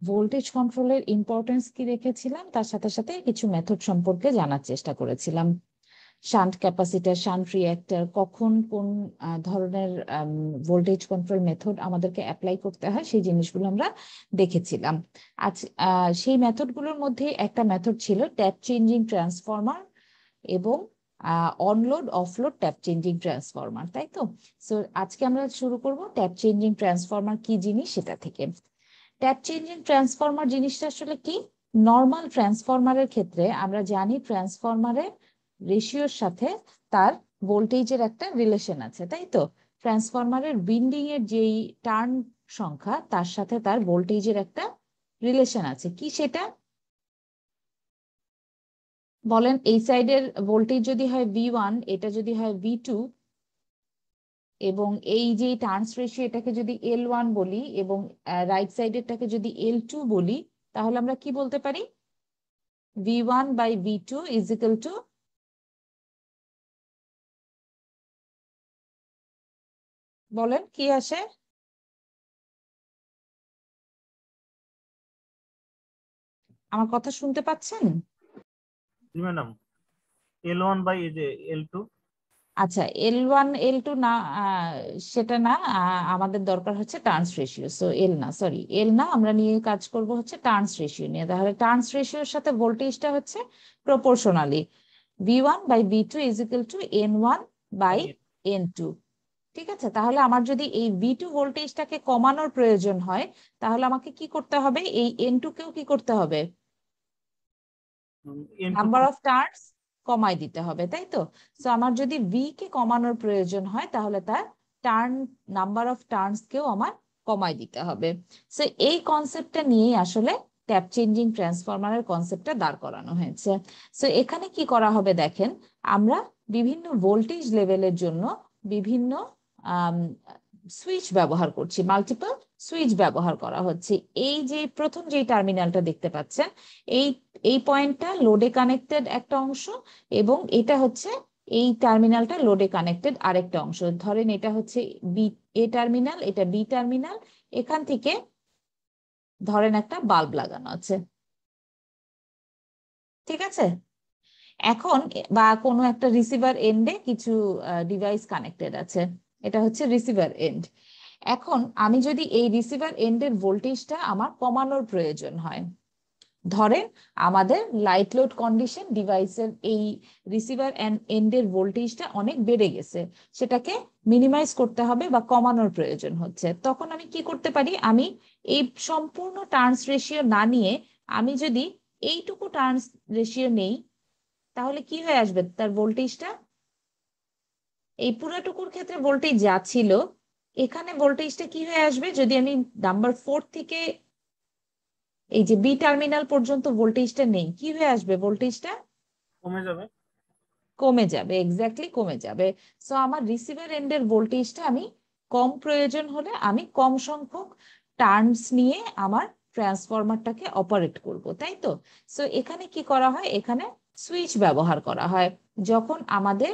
Voltage কন্ট্রোলের importance কি রেখেছিলাম, তার সাথে সাথে কিছু মেথড সম্পর্কে জানার চেষ্টা করেছিলাম। শান্ট ক্যাপাসিটর, শান্ট রিঅ্যাক্টর, কখন কোন ধরনের ভোল্টেজ কন্ট্রোল মেথড আমাদেরকে অ্যাপ্লাই করতে হয়, সেই জিনিসগুলো আমরা দেখেছিলাম। আজ সেই মেথডগুলোর মধ্যে একটা মেথড ছিল ট্যাপ চেঞ্জিং ট্রান্সফরমার এবং অনলোড অফলোড ট্যাপ চেঞ্জিং ট্রান্সফরমার, তাই তো? সো আজকে আমরা শুরু করব ট্যাপ চেঞ্জিং ট্রান্সফরমার কি জিনিস সেটা থেকে। ট্যাপ চেঞ্জিং ট্রান্সফরমার জিনিসটা আসলে কি? নর্মাল ট্রান্সফরমারের ক্ষেত্রে আমরা জানি ট্রান্সফরমারের রেশিওর সাথে তার ভোল্টেজের একটা রিলেশন আছে, তাই তো? ট্রান্সফরমারের উইন্ডিং এর যেই টার্ন সংখ্যা তার সাথে তার ভোল্টেজের একটা রিলেশন আছে। কি সেটা বলেন? এই সাইডের ভোল্টেজ যদি হয় V1, এটা যদি হয় V2, এবং এই যে টার্নস রেশিও এটাকে যদি L1 বলি এবং রাইট সাইডেরটাকে যদি L2 বলি, তাহলে আমরা কি বলতে পারি? V1/V2 ইজ ইকুয়াল টু, বলেন কি আসে? আমার কথা শুনতে পাচ্ছেন? জি ম্যাডাম, L1/L2। আচ্ছা, L1 L2 না, সেটা না, আমাদের দরকার হচ্ছে টার্নস রেশিও। সো এল না, সরি, এল না, আমরা নিয়ে কাজ করব হচ্ছে টার্নস রেশিও নিয়ে। তাহলে টার্নস রেশিওর সাথে ভোল্টেজটা হচ্ছে proportionally V1/V2 is equal to N1/N2। ঠিক আছে, তাহলে আমার যদি এই V2 ভোল্টেজটাকে কমানোর প্রয়োজন হয়, তাহলে আমাকে কি করতে হবে? এই N2 কেও কি করতে হবে? নাম্বার অফ টার্নস কমাই দিতে হবে, তাই তো? সো আমার যদি ভি কে কমানোর প্রয়োজন হয়, তাহলে তার টার্ন, নাম্বার অফ টার্নস কেও আমার কমাই দিতে হবে। সো এই কনসেপ্টটা নিয়েই আসলে ট্যাপ চেঞ্জিং ট্রান্সফরমারের কনসেপ্টটা দাঁড় করানো হয়েছে। সো এখানে কি করা হবে দেখেন, আমরা বিভিন্ন ভোল্টেজ লেভেলের জন্য বিভিন্ন সুইচ ব্যবহার করছি, মাল্টিপল সুইচ ব্যবহার করা হচ্ছে। এই যে প্রথম যে টার্মিনালটা দেখতে পাচ্ছেন, এই এই পয়েন্টটা লোডে কানেক্টেড একটা অংশ, এবং এটা হচ্ছে এই টার্মিনালটা লোডে কানেক্টেড আরেকটা অংশ। ধরেন এটা হচ্ছে বি এ টার্মিনাল, এটা বি টার্মিনাল। এখান থেকে ধরেন একটা বাল্ব লাগানো আছে, ঠিক আছে? এখন বা কোনো একটা রিসিভার এন্ডে কিছু ডিভাইস কানেক্টেড আছে, এটা হচ্ছে রিসিভার এন্ড। এখন আমি যদি এই রিসিভার এন্ডের ভোল্টেজটা আমার কমানোর প্রয়োজন হয়, ধরেন আমাদের লাইট লোড কন্ডিশন, ডিভাইসের এই রিসিভার এন্ডের ভোল্টেজটা অনেক বেড়ে গেছে, সেটাকে মিনিমাইজ করতে হবে বা কমানোর প্রয়োজন হচ্ছে, তখন আমি কি করতে পারি? আমি এই সম্পূর্ণ টার্নস রেশিও না নিয়ে আমি যদি এইটুকু টার্নস রেশিও নেই, তাহলে কি হয়ে আসবে তার ভোল্টেজটা? এই পুরোটুকুর ক্ষেত্রে ভোল্টেজ যা ছিল, এখানে ভোল্টেজটা কি হয়ে আসবে? যদি আমি নাম্বার 4 থেকে এই যে বি টার্মিনাল পর্যন্ত ভোল্টেজটা নেই, কি হয়ে আসবে? ভোল্টেজটা কমে যাবে। কমে যাবে, এক্স্যাক্টলি কমে যাবে। সো আমার রিসিভার এন্ডের ভোল্টেজটা আমি কম প্রয়োজন হলে আমি কম সংখ্যক টার্নস নিয়ে আমার ট্রান্সফরমারটাকে অপারেট করব, তাই তো? সো এখানে কি করা হয়? এখানে সুইচ ব্যবহার করা হয়। যখন আমাদের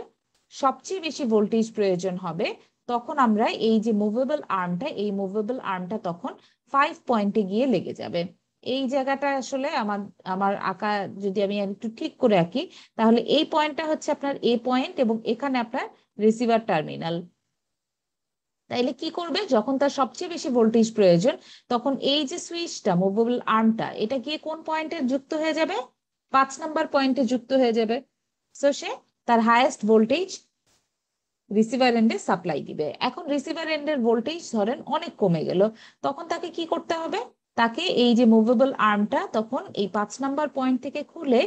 সবচেয়ে বেশি ভোল্টেজ প্রয়োজন হবে, তখন আমরা এই যে মুভেবল আর্মটা, এই মুভেবল আর্মটা তখন 5 পয়েন্টে গিয়ে লেগে যাবে। এই জায়গাটা আসলে আমার আমার আঁকা, যদি আমি একটু ঠিক করে আঁকি, তাহলে এই পয়েন্টটা হচ্ছে আপনার এ পয়েন্ট এবং এখানে আপনার রিসিভার টার্মিনাল। তাইলে কি করবে? যখন তার সবচেয়ে বেশি ভোল্টেজ প্রয়োজন, তখন এই যে সুইচটা, মুভেবল আর্মটা, এটা গিয়ে কোন পয়েন্টে যুক্ত হয়ে যাবে? 5 নাম্বার পয়েন্টে যুক্ত হয়ে যাবে। সো সে তার হাইয়েস্ট ভোল্টেজ রিসিভার এন্ডে সাপ্লাই দিবে। এখন রিসিভার এন্ডের ভোল্টেজ ধরেন অনেক কমে গেল, তখন তাকে কি করতে হবে? তাকে এই যে মুভেবল আর্মটা তখন এই 5 নাম্বার পয়েন্ট থেকে খুলে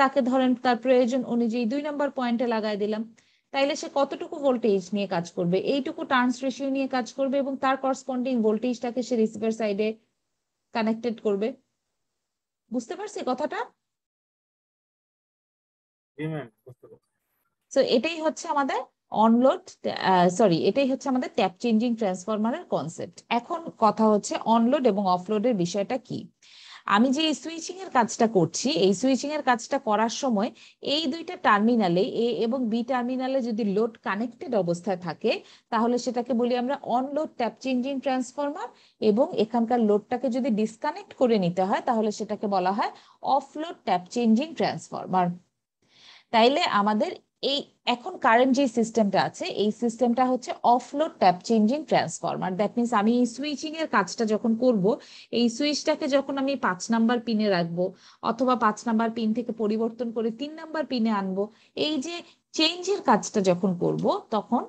তাকে ধরেন তার প্রয়োজন অনুযায়ী 2 নাম্বার পয়েন্টে লাগাই দিলাম। তাইলে সে কতটুকু ভোল্টেজ নিয়ে কাজ করবে? এইটুকু টার্নস রেশিও নিয়ে কাজ করবে, এবং তার করসপন্ডিং ভোল্টেজটাকে সে রিসিভার সাইডে কানেক্টেড করবে। বুঝতে পারছি কথাটা? জি ম্যাম, বুঝতে পারছি। সো এটাই হচ্ছে আমাদের অনলোড, সরি, এটাই হচ্ছে আমাদের ট্যাপ চেঞ্জিং ট্রান্সফরমারের কনসেপ্ট। এখন কথা হচ্ছে অনলোড এবং অফলোডের বিষয়টা কি। আমি যে সুইচিং এর কাজটা করছি, এই সুইচিং এর কাজটা করার সময় এই দুইটা টার্মিনালে, এ এবং বি টার্মিনালে যদি লোড কানেক্টেড অবস্থায় থাকে তাহলে সেটাকে বলি আমরা on load tap changing transformer, এবং এখানকার লোডটাকে যদি ডিসকানেক্ট করে নিতে হয় তাহলে সেটাকে বলা হয় of load tap changing transformer. তাইলে আমাদের এই এখন কারেন্ট যে সিস্টেমটা আছে, এই সিস্টেমটা হচ্ছে offload tap changing transformer. That means আমি এই সুইচিং এর কাজটা যখন করব, এই সুইচটাকে যখন আমি 5 নাম্বার পিনে রাখবো অথবা 5 নাম্বার পিন থেকে পরিবর্তন করে 3 নাম্বার পিনে আনবো, এই যে চেঞ্জের কাজটা যখন করব, তখন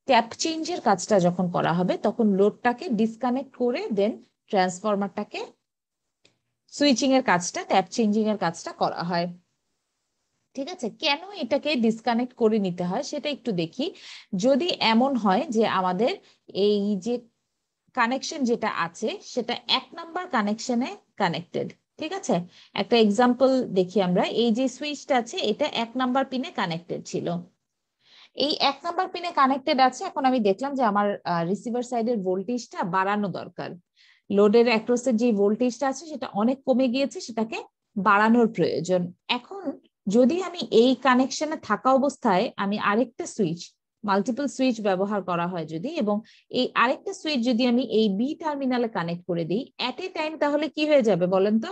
ট্যাপ চেঞ্জের কাজটা যখন করা হবে তখন লোডটাকে ডিসকানেক্ট করে দেন ট্রান্সফরমারটাকে সুইচিং এর কাজটা, ট্যাপ চেঞ্জিং এর কাজটা করা হয়। ঠিক আছে, কেন এটাকে ডিসকানেক্ট করে নিতে হয় সেটা একটু দেখি। যদি এমন হয় যে আমাদের এই যে কানেকশন যেটা আছে সেটা 1 নাম্বার কানেকশনে কানেক্টেড, ঠিক আছে, একটা এক্সাম্পল দেখি আমরা। এই যে সুইচটা আছে এটা 1 নাম্বার পিনে কানেক্টেড ছিল, এই 1 নাম্বার পিনে কানেক্টেড আছে। এখন আমি দেখলাম যে আমার রিসিভার সাইডের ভোল্টেজটা বাড়ানো দরকার, লোডের অ্যাক্রসের যে ভোল্টেজটা আছে সেটা অনেক কমে গিয়েছে, সেটাকে বাড়ানোর প্রয়োজন। এখন যদি আমি এই কানেকশনে থাকা অবস্থায় আমি আরেকটা সুইচ, মাল্টিপল সুইচ ব্যবহার করা হয় যদি, এবং এই আরেকটা সুইচ যদি আমি এই বি টার্মিনালে কানেক্ট করে দিই এট এ টাইম, তাহলে কি হয়ে যাবে বলেন তো?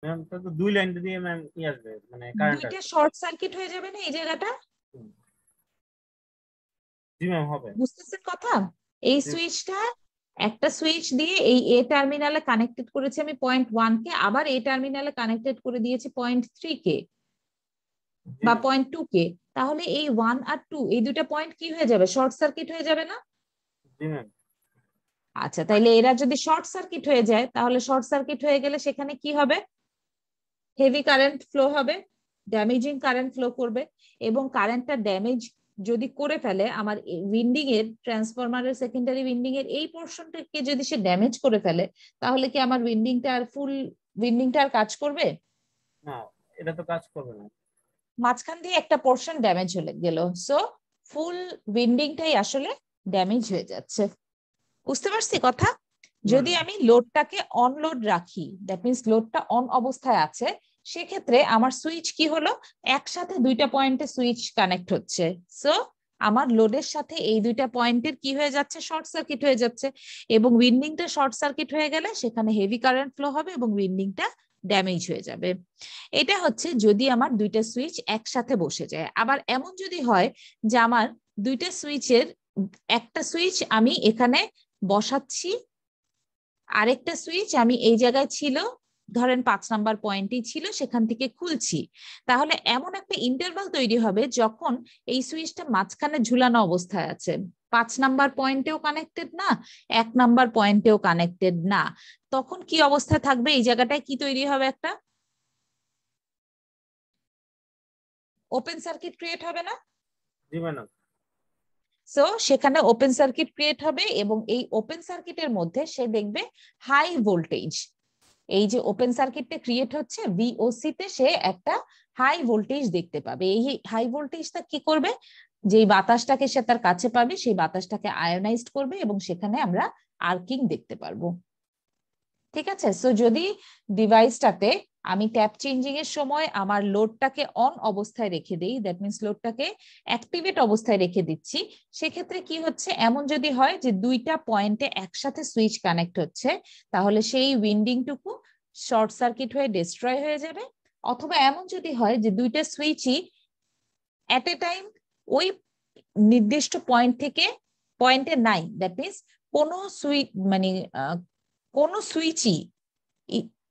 ম্যাম তো দুই লাইন দিয়ে ম্যাম আসবে মানে কারেন্ট দুইটা আসবে। শর্ট সার্কিট হয়ে যাবে না এই জায়গাটা? হুম, জি ম্যাম হবে। বুঝতেছেন কথা? এই জি সুইচটা, একটা সুইচ দিয়ে এই এ টার্মিনালে কানেক্টেড করেছি আমি .1 কে, আবার এ টার্মিনালে কানেক্টেড করে দিয়েছি .3 কে জি বা ম্যাম। .2 কে, তাহলে এই 1 আর 2 এই দুটো পয়েন্ট কি হয়ে যাবে? শর্ট সার্কিট হয়ে যাবে না? জি ম্যাম। আচ্ছা, তাইলে এরা যদি শর্ট সার্কিট হয়ে যায় তাহলে শর্ট সার্কিট হয়ে গেলে সেখানে কি হবে? হেভি কারেন্ট ফ্লো হবে, ড্যামেজিং কারেন্ট ফ্লো করবে, এবং কারেন্টটা ড্যামেজ যদি করে ফেলে আমার উইন্ডিং এর, ট্রান্সফরমারের সেকেন্ডারি উইন্ডিং এর এই পোর্শনটাকে যদি সে ড্যামেজ করে ফেলে তাহলে কি আমার উইন্ডিংটা আর ফুল উইন্ডিংটা আর কাজ করবে? না, এটা তো কাজ করবে না। মাঝখান দিয়ে একটা পোর্শন ড্যামেজ হলে গেল, সো ফুল উইন্ডিংটাই আসলে ড্যামেজ হয়ে যাচ্ছে। বুঝতে পারছি কথা? ম্যাম। যদি আমি লোডটাকে অন লোড রাখি, দ্যাট মিনস লোডটা অন অবস্থায় আছে, সেক্ষেত্রে আমার সুইচ কি হলো, একসাথে দুইটা পয়েন্টে সুইচ কানেক্ট হচ্ছে, সো আমার লোডের সাথে এই দুইটা পয়েন্টের কি হয়ে যাচ্ছে, শর্ট সার্কিট হয়ে যাচ্ছে, এবং উইন্ডিংটা শর্ট সার্কিট হয়ে গেলে সেখানে হেভি কারেন্ট ফ্লো হবে এবং উইন্ডিংটা ড্যামেজ হয়ে যাবে। এটা হচ্ছে যদি আমার দুইটা সুইচ একসাথে বসে যায়। আবার এমন যদি হয় যে আমার দুইটা সুইচের একটা সুইচ আমি এখানে বসাচ্ছি, আরেকটা সুইচ আমি এই জায়গায় ছিল, ধরেন 5 নাম্বার পয়েন্টেই ছিল, সেখান থেকে খুলছি, তাহলে এমন একটা ইন্টারভাল তৈরি হবে যখন এই সুইচটা মাঝখানে ঝুলানো অবস্থায় আছে, 5 নাম্বার পয়েন্টেও কানেক্টেড না, 1 নাম্বার পয়েন্টেও কানেক্টেড না, তখন কি অবস্থা থাকবে? এই জায়গাটায় কি তৈরি হবে? একটা ওপেন সার্কিট ক্রিয়েট হবে না? জি ম্যাডাম। সো সেখানে ওপেন সার্কিট ক্রিয়েট হবে, এবং এই ওপেন সার্কিটের মধ্যে সে দেখবে হাই ভোল্টেজ, এই যে ওপেন সার্কিটটা ক্রিয়েট হচ্ছে ভিওসি তে সে একটা হাই ভোল্টেজ দেখতে পাবে। এই হাই ভোল্টেজটা কি করবে, যে বাতাসটাকে সে তার কাছে পাবে সেই বাতাসটাকে আয়োনাইজড করবে এবং সেখানে আমরা আর্কিং দেখতে পারবো। ঠিক আছে, সো যদি ডিভাইসটাতে আমি ট্যাপ চেঞ্জিং এর সময় আমার লোডটাকে অন অবস্থায় রেখে দিই, দ্যাট মিনস লোডটাকে অ্যাক্টিভেট অবস্থায় রেখে দিচ্ছি, সেক্ষেত্রে কি হচ্ছে, এমন যদি হয় যে দুইটা পয়েন্টে একসাথে সুইচ কানেক্ট হচ্ছে তাহলে সেই উইন্ডিংটুকু শর্ট সার্কিট হয়ে ডিস্ট্রয় হয়ে যাবে। অথবা এমন যদি হয় যে দুইটা সুইচই এট এ টাইম ওই নির্দিষ্ট পয়েন্ট থেকে পয়েন্টে নাই, দ্যাট মিনস কোনো সুইচ মানে কোনো সুইচই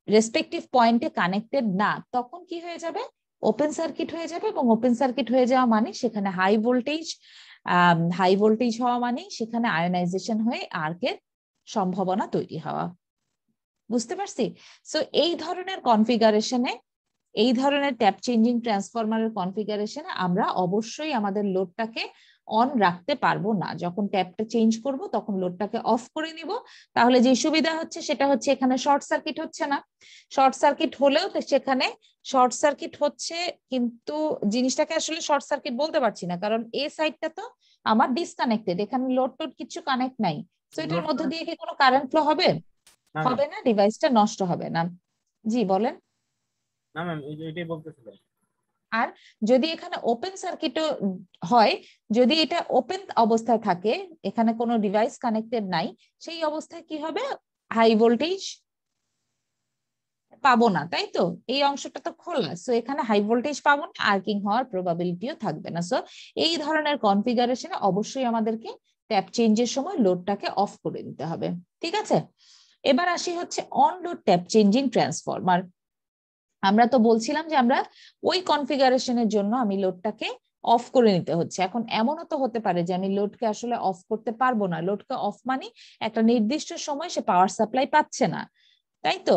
রেসপেক্টিভ পয়েন্টে কানেক্টেড না, তখন কি হয়ে যাবে, ওপেন সার্কিট হয়ে যাবে, এবং ওপেন সার্কিট হয়ে যাওয়া মানে সেখানে হাই ভোল্টেজ হওয়া মানে সেখানে আয়োনাইজেশন হয়ে আর্কের সম্ভাবনা তৈরি হওয়া। বুঝতে পারছি? সো এই ধরনের কনফিগারেশনে, এই ধরনের ট্যাপ চেঞ্জিং ট্রান্সফরমারের কনফিগারেশনে আমরা অবশ্যই আমাদের লোডটাকে অন রাখতে পারবো না। যখন ট্যাপটা চেঞ্জ করব তখন লোডটাকে অফ করে নিব, তাহলে যে সুবিধা হচ্ছে সেটা হচ্ছে এখানে শর্ট সার্কিট হচ্ছে না। শর্ট সার্কিট হলেও তো সেখানে শর্ট সার্কিট হচ্ছে, কিন্তু জিনিসটাকে আসলে শর্ট সার্কিট বলতে পারছি না, কারণ এ সাইডটা তো আমার ডিসকানেক্টেড, এখানে লোড টোড কিছু কানেক্ট নাই, তো এটার মধ্যে দিয়ে কি কোনো কারেন্ট ফ্লো হবে? না ম্যাম, হবে না, ডিভাইসটা নষ্ট হবে না। জি বলেন। না ম্যাম, এটাই বলতেছিলাম। আর যদি এখানে ওপেন সার্কিটও হয়, যদি এটা ওপেন অবস্থায় থাকে, এখানে কোনো ডিভাইস কানেক্টেড নাই, সেই অবস্থায় কি হবে? হাই ভোল্টেজ পাবো না, তাই তো? এই অংশটা তো খোলা, সো এখানে হাই ভোল্টেজ পাবো না, আর্কিং হওয়ার প্রবাবিলিটিও থাকবে না। সো এই ধরনের কনফিগারেশনে অবশ্যই আমাদেরকে ট্যাপ চেঞ্জের সময় লোডটাকে অফ করে দিতে হবে। ঠিক আছে, এবার আসি হচ্ছে on load tap changing transformer. আমরা তো বলছিলাম যে আমরা ওই কনফিগারেশনের জন্য আমি লোডটাকে অফ করে নিতে হচ্ছে। এখন এমনও তো হতে পারে যে আমি লোডকে আসলে অফ করতে পারবো না, লোডকে অফ মানে একটা নির্দিষ্ট সময় সে পাওয়ার সাপ্লাই পাচ্ছে না, তাই তো?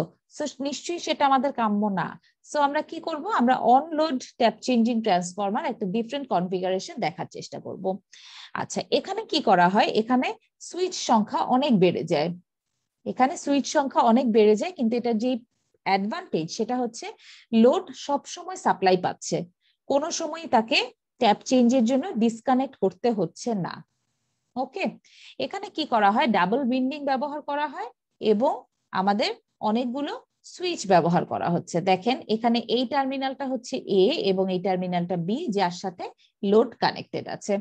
নিশ্চয়ই সেটা আমাদের কাম্য না। সো আমরা কি করব? আমরা on load tap changing transformer একটা ডিফারেন্ট কনফিগারেশন দেখার চেষ্টা করব। আচ্ছা, এখানে কি করা হয়? এখানে সুইচ সংখ্যা অনেক বেড়ে যায়, এখানে সুইচ সংখ্যা অনেক বেড়ে যায়, কিন্তু এটা যে অ্যাডভান্টেজ সেটা হচ্ছে লোড সব সময় সাপ্লাই পাচ্ছে, কোনো সময় তাকে ট্যাপ চেঞ্জের জন্য ডিসকানেক্ট করতে হচ্ছে না। ওকে, এখানে কি করা হয়? ডাবল উইন্ডিং ব্যবহার করা হয় এবং আমাদের অনেকগুলো সুইচ ব্যবহার করা হচ্ছে। দেখেন এখানে এই টার্মিনালটা হচ্ছে এ এবং এই টার্মিনালটা বি, যার সাথে লোড কানেক্টেড আছে।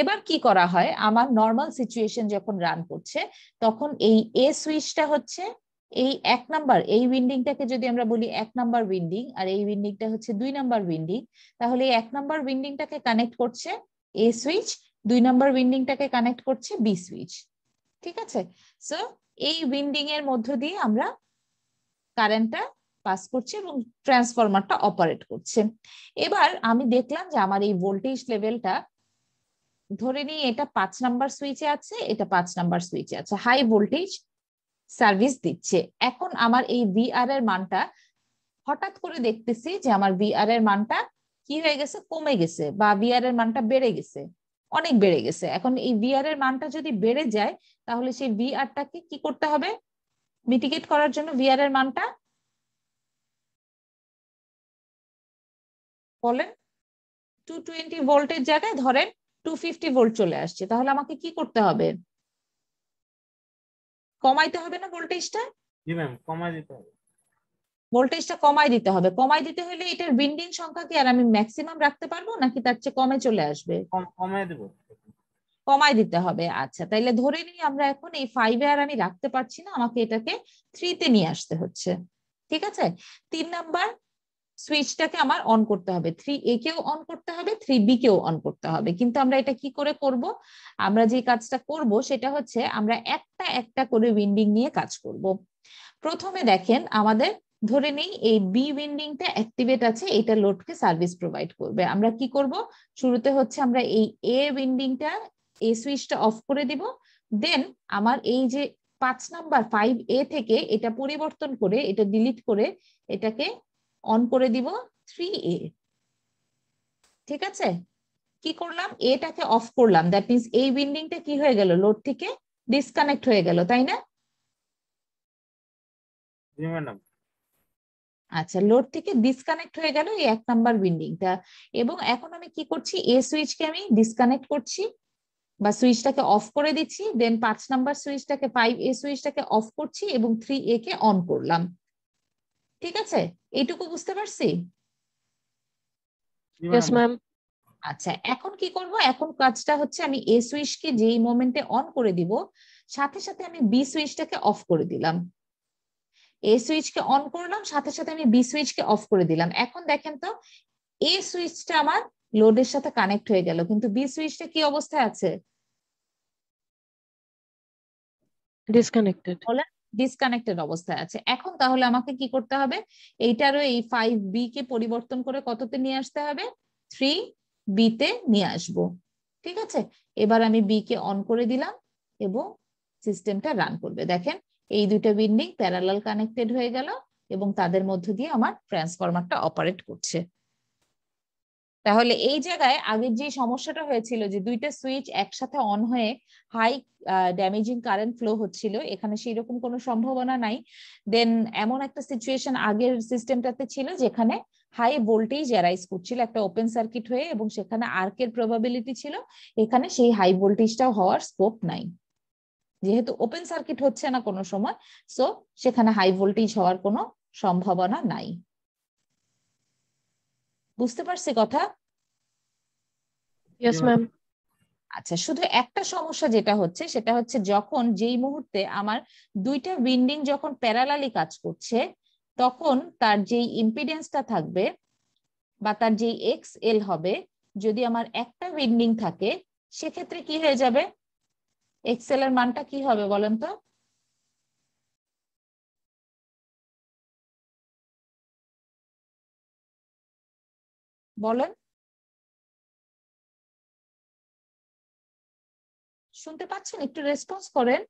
এবার কি করা হয়? আমার নর্মাল সিচুয়েশন যখন রান করছে, তখন এই এ সুইচটা হচ্ছে এই 1 নাম্বার, এই উইন্ডিংটাকে যদি আমরা বলি 1 নাম্বার উইন্ডিং, আর এই উইন্ডিংটা হচ্ছে 2 নাম্বার উইন্ডিং, তাহলে এই 1 নাম্বার উইন্ডিংটাকে কানেক্ট করছে এ সুইচ, 2 নাম্বার উইন্ডিংটাকে কানেক্ট করছে বি সুইচ। ঠিক আছে, সো এই উইন্ডিং এর মধ্য দিয়ে আমরা কারেন্টটা পাস করছে এবং ট্রান্সফরমারটা অপারেট করছে। এবার আমি দেখলাম যে আমার এই ভোল্টেজ লেভেলটা, ধরে নিই এটা 5 নাম্বার সুইচে আছে, এটা 5 নাম্বার সুইচে আছে, হাই ভোল্টেজ সার্ভিস দিচ্ছে। এখন আমার এই ভিআর এর মানটা হঠাৎ করে দেখতেছি যে আমার ভিআর এর মানটা কি হয়ে গেছে? কমে গেছে, বা ভিআর এর মানটা বেড়ে গেছে, অনেক বেড়ে গেছে। এখন এই ভিআর এর মানটা যদি বেড়ে যায়, তাহলে সেই ভিআরটাকে কি করতে হবে মিটিগেট করার জন্য? ভিআর এর মানটা বলেন, 220 ভোল্টের জায়গায় ধরেন 250 ভোল্ট চলে আসছে, তাহলে আমাকে কি করতে হবে? কমাইতে হবে না ভোল্টেজটা? জি ম্যাম, কমায় দিতে হবে। ভোল্টেজটা কমাই দিতে হবে। কমাই দিতে হলে এটার উইন্ডিং সংখ্যা কি আর আমি ম্যাক্সিমাম রাখতে পারবো, নাকি তার চেয়ে কমে চলে আসবে? কমায় দেবো। কমাই দিতে হবে। আচ্ছা, তাইলে ধরে নিই আমরা এখন এই 5-এ আর আমি রাখতে পারছি না, আমাকে এটাকে 3-তে নিয়ে আসতে হচ্ছে। ঠিক আছে, 3 নাম্বার সুইচটাকে আমার অন করতে হবে, 3A কেও অন করতে হবে, 3B কেও অন করতে হবে। কিন্তু আমরা এটা কি করে করব? আমরা যে কাজটা করব সেটা হচ্ছে আমরা একটা একটা করে উইন্ডিং নিয়ে কাজ করব। প্রথমে দেখেন আমাদের, ধরে নেই এই বি উইন্ডিংটা অ্যাক্টিভেট আছে, এটা লোডকে সার্ভিস প্রোভাইড করবে। আমরা কি করব? শুরুতে হচ্ছে আমরা এই এ উইন্ডিংটা, এই সুইচটা অফ করে দিব। দেন আমার এই যে 5 নাম্বার 5A থেকে এটা পরিবর্তন করে, এটা ডিলিট করে এটাকে অন করে দিব 3A। ঠিক আছে, কি করলাম? এটাকে অফ করলাম, দ্যাট মিনস এই উইন্ডিংটা কি হয়ে গেল? লোড থেকে ডিসকানেক্ট হয়ে গেল, তাই না? জি ম্যাডাম। আচ্ছা, লোড থেকে ডিসকানেক্ট হয়ে গেল এই 1 নাম্বার উইন্ডিংটা। এবং এখন আমি কি করছি? এ সুইচকে আমি ডিসকানেক্ট করছি বা সুইচটাকে অফ করে দিচ্ছি। দেন 5 নাম্বার সুইচটাকে, 5A সুইচটাকে অফ করছি এবং 3A কে অন করলাম। ঠিক আছে, এইটুকু বুঝতে পারছি? জি Yes, ম্যাডাম। ma'am. আচ্ছা, এখন কি করব? এখন কাজটা হচ্ছে আমি এ সুইচকে যেই মোমেন্টে অন করে দিব, সাথে সাথে আমি বি সুইচটাকে অফ করে দিলাম। এ সুইচকে অন করলাম, সাথে সাথে আমি বি সুইচকে অফ করে দিলাম। এখন দেখেন তো, এ সুইচটা আমার লোডের সাথে কানেক্ট হয়ে গেল, কিন্তু বি সুইচটা কি অবস্থায় আছে? Disconnected. বলেন, ডিসকানেক্টেড অবস্থায় আছে। এখন তাহলে আমাকে কি করতে হবে? এইটারও এই 5B কে পরিবর্তন করে কততে নিয়ে আসতে হবে? 3B তে নিয়ে আসব। ঠিক আছে, এবার আমি বি কে অন করে দিলাম এবং সিস্টেমটা রান করবে। দেখেন এই দুইটা উইন্ডিং প্যারালাল কানেক্টেড হয়ে গেল এবং তাদের মধ্য দিয়ে আমার ট্রান্সফরমারটা অপারেট করছে। তাহলে এই জায়গায় আগের যে সমস্যাটা হয়েছিল যে দুইটা সুইচ একসাথে অন হয়ে হাই ড্যামেজিং কারেন্ট ফ্লো হচ্ছিল, এখানে সেই রকম কোনো সম্ভাবনা নাই। দেন এমন একটা সিচুয়েশন আগের সিস্টেমটাতে ছিল যেখানে হাই ভোল্টেজ অ্যারাইজ করছিল একটা ওপেন সার্কিট হয়ে, এবং সেখানে আর্কের প্রবাবিলিটি ছিল। এখানে সেই হাই ভোল্টেজটাও হওয়ার স্কোপ নাই। যেহেতু ওপেন সার্কিট হচ্ছে না কোনো সময়, সো সেখানে হাই ভোল্টেজ হওয়ার কোনো সম্ভাবনা নাই। বুঝতে পারছি কথা? Yes ma'am. আচ্ছা, শুধু একটা সমস্যা যেটা হচ্ছে সেটা হচ্ছে যখন যেই মুহূর্তে আমার দুইটা উইন্ডিং যখন প্যারালালি কাজ করছে, তখন তার যেই ইম্পিডেন্সটা থাকবে বা তার যেই এক্স এল হবে, যদি আমার একটা উইন্ডিং থাকে সেক্ষেত্রে কি হয়ে যাবে? এক্স এল এর মানটা কি হবে বলেন তো? বলেন, শুনতে পাচ্ছেন? একটু রেসপন্স করেন।